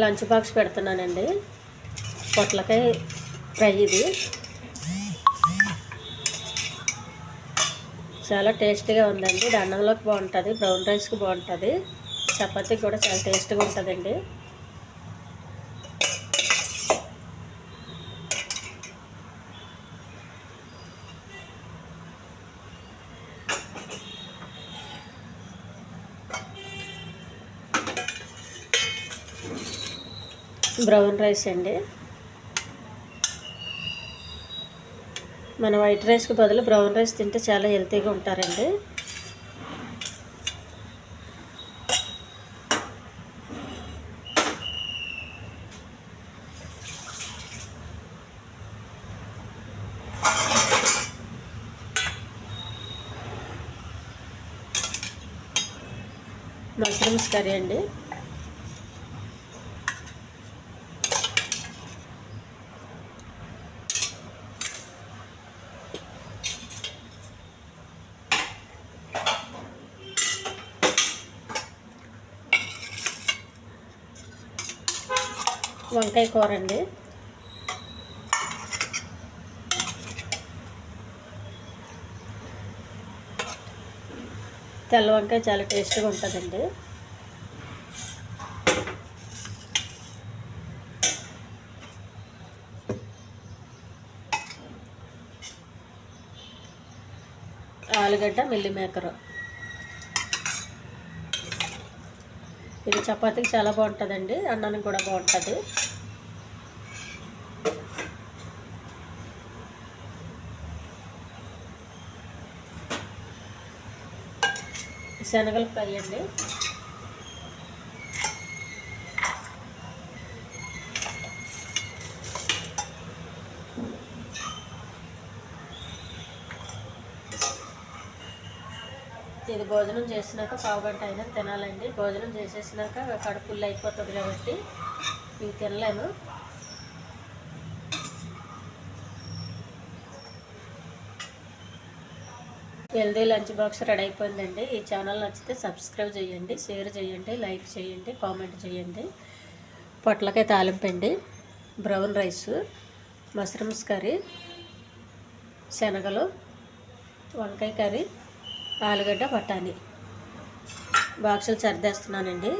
Lunch box పెడుతున్నానండి. పొట్లకాయ fry ఇది చాలా టేస్టీగా ఉందండి. ఇది అన్నంలోకి బాగుంటుంది, బ్రౌన్ రైస్కి బాగుంటుంది, చపాతీకి కూడా చాలా టేస్ట్గా ఉంటుందండి. బ్రౌన్ రైస్ అండి. మన వైట్ రైస్కి బదులు బ్రౌన్ రైస్ తింటే చాలా హెల్తీగా ఉంటారండి. మష్రూమ్స్ కర్రీ అండి. వంకాయ కూర అండి. తెల్ల వంకాయ చాలా టేస్ట్గా ఉంటుందండి. ఆలుగడ్డ మిల్లి మేకరు. ఇది చపాతీకి చాలా బాగుంటుందండి, అన్నానికి కూడా బాగుంటుంది. శనగలు ఫ్రై అండి. ఇది భోజనం చేసినాక పావుగంట అయినా తినాలండి. భోజనం చేసేసినాక కడుపు ఫుల్ అయిపోతుంది కాబట్టి ఇవి తినలేము. హెల్దీ లంచ్ బాక్స్ రెడీ అయిపోయిందండి. ఈ ఛానల్ నచ్చితే సబ్స్క్రైబ్ చేయండి, షేర్ చేయండి, లైక్ చేయండి, కామెంట్ చేయండి. పొట్లకాయ తాలింపండి, బ్రౌన్ రైస్, మష్రూమ్స్ కర్రీ, శనగలు, వంకాయ కర్రీ, ఆలుగడ్డ, బఠానీ బాక్సులు సర్దేస్తున్నానండి.